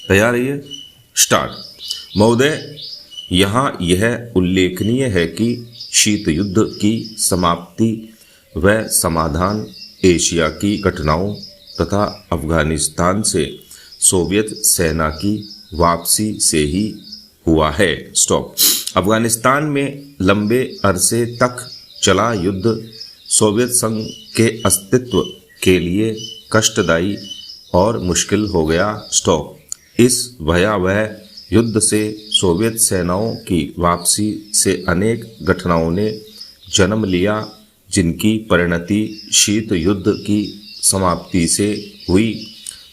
तैयार है ये? स्टार्ट। महोदय, यहाँ यह उल्लेखनीय है कि शीत युद्ध की समाप्ति व समाधान एशिया की घटनाओं तथा अफगानिस्तान से सोवियत सेना की वापसी से ही हुआ है। स्टॉप। अफगानिस्तान में लंबे अरसे तक चला युद्ध सोवियत संघ के अस्तित्व के लिए कष्टदायी और मुश्किल हो गया। स्टॉप। इस भयावह युद्ध से सोवियत सेनाओं की वापसी से अनेक घटनाओं ने जन्म लिया, जिनकी परिणति शीत युद्ध की समाप्ति से हुई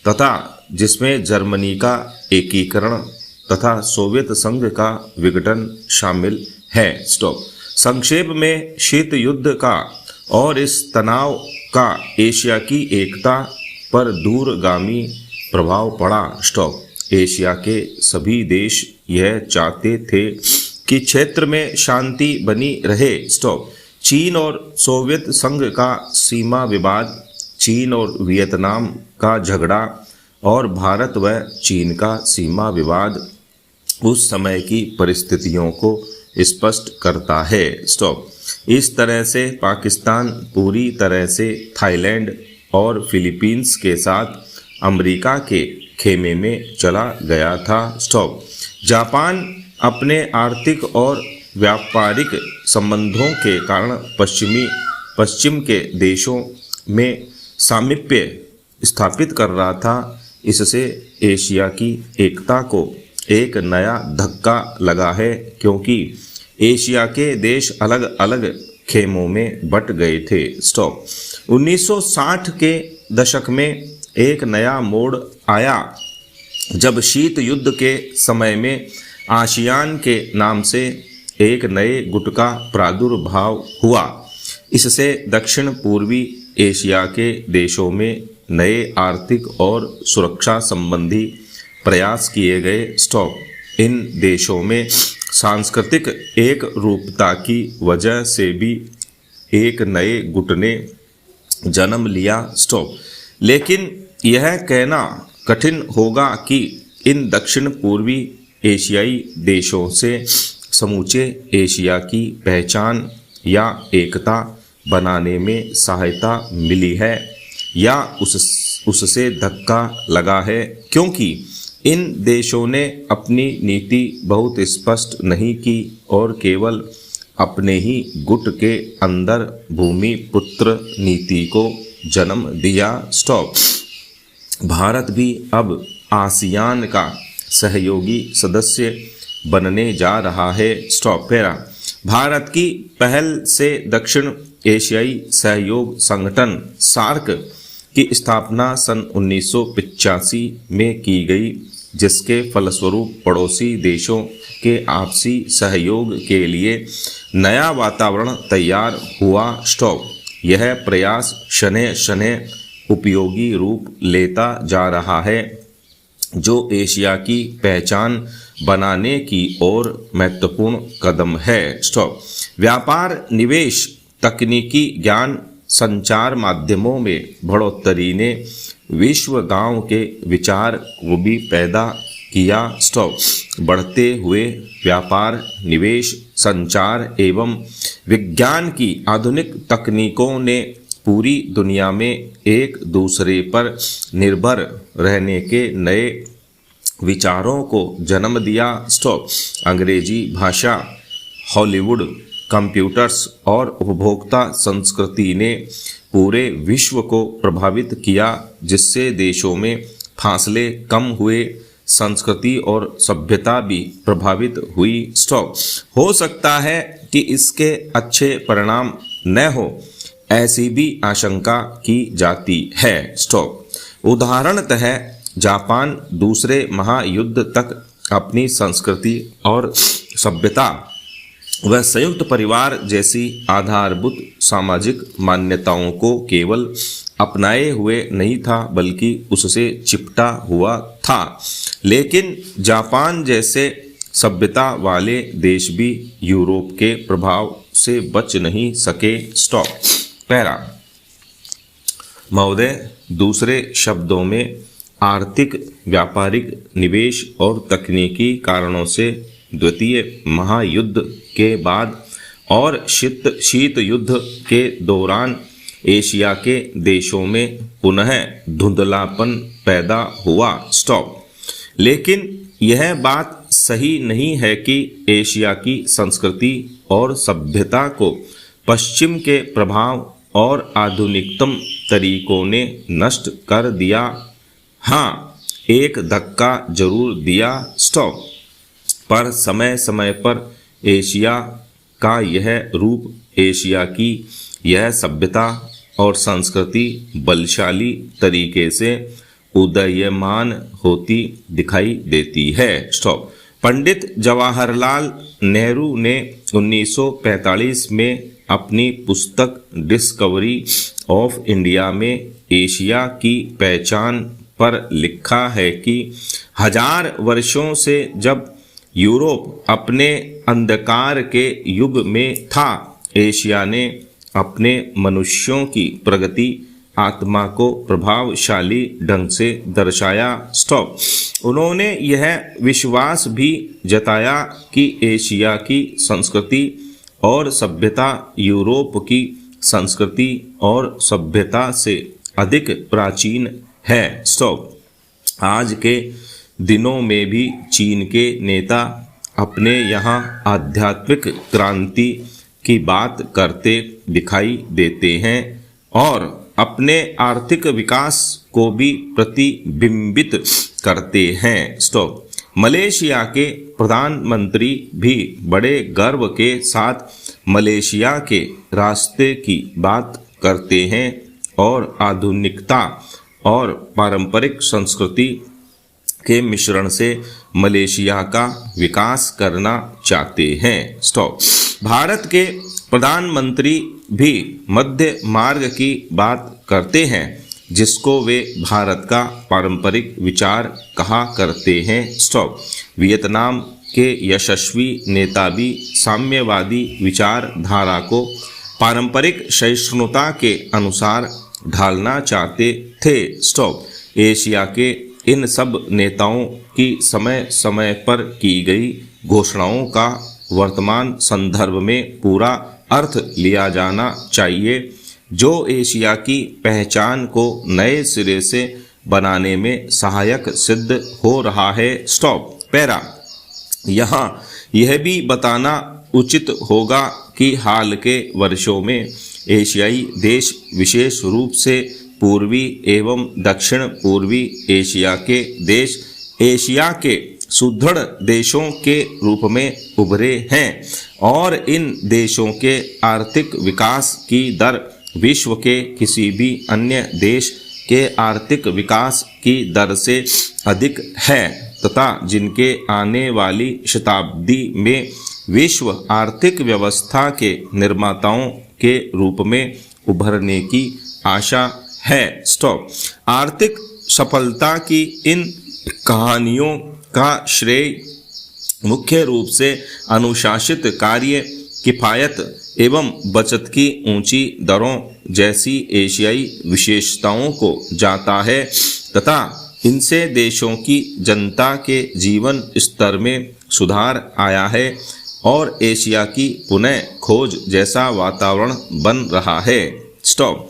तथा जिसमें जर्मनी का एकीकरण तथा सोवियत संघ का विघटन शामिल है। स्टॉप। संक्षेप में शीत युद्ध का और इस तनाव का एशिया की एकता पर दूरगामी प्रभाव पड़ा। स्टॉप। एशिया के सभी देश यह चाहते थे कि क्षेत्र में शांति बनी रहे। स्टॉप। चीन और सोवियत संघ का सीमा विवाद, चीन और वियतनाम का झगड़ा और भारत व चीन का सीमा विवाद उस समय की परिस्थितियों को स्पष्ट करता है। स्टॉप। इस तरह से पाकिस्तान पूरी तरह से थाईलैंड और फिलीपींस के साथ अमेरिका के खेमे में चला गया था। स्टॉप। जापान अपने आर्थिक और व्यापारिक संबंधों के कारण पश्चिम के देशों में सामीप्य स्थापित कर रहा था। इससे एशिया की एकता को एक नया धक्का लगा है, क्योंकि एशिया के देश अलग अलग खेमों में बट गए थे। स्टॉप। 1960 के दशक में एक नया मोड़ आया जब शीत युद्ध के समय में आसियान के नाम से एक नए गुट का प्रादुर्भाव हुआ। इससे दक्षिण पूर्वी एशिया के देशों में नए आर्थिक और सुरक्षा संबंधी प्रयास किए गए। स्टॉप। इन देशों में सांस्कृतिक एक रूपता की वजह से भी एक नए गुट ने जन्म लिया। स्टॉप। लेकिन यह कहना कठिन होगा कि इन दक्षिण पूर्वी एशियाई देशों से समूचे एशिया की पहचान या एकता बनाने में सहायता मिली है या उससे धक्का लगा है, क्योंकि इन देशों ने अपनी नीति बहुत स्पष्ट नहीं की और केवल अपने ही गुट के अंदर भूमि पुत्र नीति को जन्म दिया। स्टॉप। भारत भी अब आसियान का सहयोगी सदस्य बनने जा रहा है। स्टॉप। पैरा। भारत की पहल से दक्षिण एशियाई सहयोग संगठन सार्क की स्थापना सन 1985 में की गई, जिसके फलस्वरूप पड़ोसी देशों के आपसी सहयोग के लिए नया वातावरण तैयार हुआ। स्टॉप। यह प्रयास शनय शनय उपयोगी रूप लेता जा रहा है, जो एशिया की पहचान बनाने की ओर महत्वपूर्ण कदम है। स्टॉप। व्यापार, निवेश, तकनीकी ज्ञान, संचार माध्यमों में बढ़ोतरी ने विश्व गांव के विचार को भी पैदा किया। स्टॉप। बढ़ते हुए व्यापार, निवेश, संचार एवं विज्ञान की आधुनिक तकनीकों ने पूरी दुनिया में एक दूसरे पर निर्भर रहने के नए विचारों को जन्म दिया। स्टॉप। अंग्रेजी भाषा, हॉलीवुड, कंप्यूटर्स और उपभोक्ता संस्कृति ने पूरे विश्व को प्रभावित किया, जिससे देशों में फासले कम हुए, संस्कृति और सभ्यता भी प्रभावित हुई। स्टॉप। हो सकता है कि इसके अच्छे परिणाम न हो, ऐसी भी आशंका की जाती है। स्टॉप। उदाहरणतः जापान दूसरे महायुद्ध तक अपनी संस्कृति और सभ्यता व संयुक्त परिवार जैसी आधारभूत सामाजिक मान्यताओं को केवल अपनाए हुए नहीं था, बल्कि उससे चिपटा हुआ था। लेकिन जापान जैसे सभ्यता वाले देश भी यूरोप के प्रभाव से बच नहीं सके। स्टॉप। पैरा। महोदय, दूसरे शब्दों में आर्थिक, व्यापारिक, निवेश और तकनीकी कारणों से द्वितीय महायुद्ध के बाद और शीत युद्ध के दौरान एशिया के देशों में पुनः धुंधलापन पैदा हुआ। स्टॉप। लेकिन यह बात सही नहीं है कि एशिया की संस्कृति और सभ्यता को पश्चिम के प्रभाव और आधुनिकतम तरीकों ने नष्ट कर दिया। हाँ, एक धक्का जरूर दिया। स्टॉप। पर समय समय पर एशिया का यह रूप, एशिया की यह सभ्यता और संस्कृति बलशाली तरीके से उदयमान होती दिखाई देती है। स्टॉप। पंडित जवाहरलाल नेहरू ने 1945 में अपनी पुस्तक डिस्कवरी ऑफ इंडिया में एशिया की पहचान पर लिखा है कि 1000 वर्षों से जब यूरोप अपने अंधकार के युग में था, एशिया ने अपने मनुष्यों की प्रगति आत्मा को प्रभावशाली ढंग से दर्शाया। स्टॉप। उन्होंने यह विश्वास भी जताया कि एशिया की संस्कृति और सभ्यता यूरोप की संस्कृति और सभ्यता से अधिक प्राचीन है। स्टॉप। आज के दिनों में भी चीन के नेता अपने यहाँ आध्यात्मिक क्रांति की बात करते दिखाई देते हैं और अपने आर्थिक विकास को भी प्रतिबिंबित करते हैं। स्टॉप। मलेशिया के प्रधानमंत्री भी बड़े गर्व के साथ मलेशिया के रास्ते की बात करते हैं और आधुनिकता और पारंपरिक संस्कृति के मिश्रण से मलेशिया का विकास करना चाहते हैं। स्टॉप। भारत के प्रधानमंत्री भी मध्य मार्ग की बात करते हैं, जिसको वे भारत का पारंपरिक विचार कहा करते हैं। स्टॉप। वियतनाम के यशस्वी नेता भी साम्यवादी विचारधारा को पारंपरिक सहिष्णुता के अनुसार ढालना चाहते थे। स्टॉप। एशिया के इन सब नेताओं की समय समय पर की गई घोषणाओं का वर्तमान संदर्भ में पूरा अर्थ लिया जाना चाहिए, जो एशिया की पहचान को नए सिरे से बनाने में सहायक सिद्ध हो रहा है। स्टॉप। पैरा। यहाँ यह भी बताना उचित होगा कि हाल के वर्षों में एशियाई देश, विशेष रूप से पूर्वी एवं दक्षिण पूर्वी एशिया के देश, एशिया के सुदृढ़ देशों के रूप में उभरे हैं और इन देशों के आर्थिक विकास की दर विश्व के किसी भी अन्य देश के आर्थिक विकास की दर से अधिक है तथा जिनके आने वाली शताब्दी में विश्व आर्थिक व्यवस्था के निर्माताओं के रूप में उभरने की आशा है। स्टॉप। आर्थिक सफलता की इन कहानियों का श्रेय मुख्य रूप से अनुशासित कार्य, किफायत एवं बचत की ऊंची दरों जैसी एशियाई विशेषताओं को जाता है तथा इनसे देशों की जनता के जीवन स्तर में सुधार आया है और एशिया की पुनः खोज जैसा वातावरण बन रहा है। स्टॉप।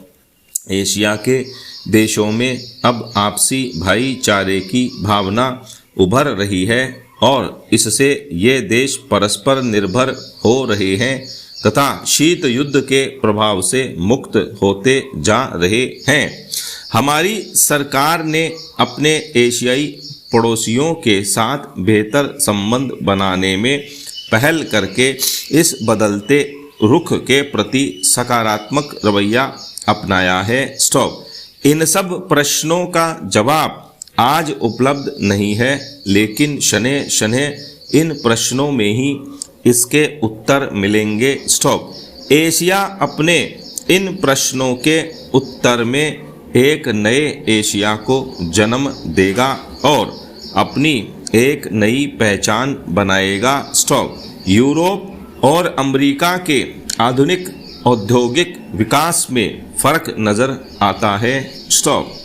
एशिया के देशों में अब आपसी भाईचारे की भावना उभर रही है और इससे ये देश परस्पर निर्भर हो रहे हैं तथा शीत युद्ध के प्रभाव से मुक्त होते जा रहे हैं। हमारी सरकार ने अपने एशियाई पड़ोसियों के साथ बेहतर संबंध बनाने में पहल करके इस बदलते रुख के प्रति सकारात्मक रवैया अपनाया है। स्टॉप। इन सब प्रश्नों का जवाब आज उपलब्ध नहीं है, लेकिन शने शने इन प्रश्नों में ही इसके उत्तर मिलेंगे। स्टॉप। एशिया अपने इन प्रश्नों के उत्तर में एक नए एशिया को जन्म देगा और अपनी एक नई पहचान बनाएगा। स्टॉप। यूरोप और अमेरिका के आधुनिक औद्योगिक विकास में फर्क नजर आता है। स्टॉप।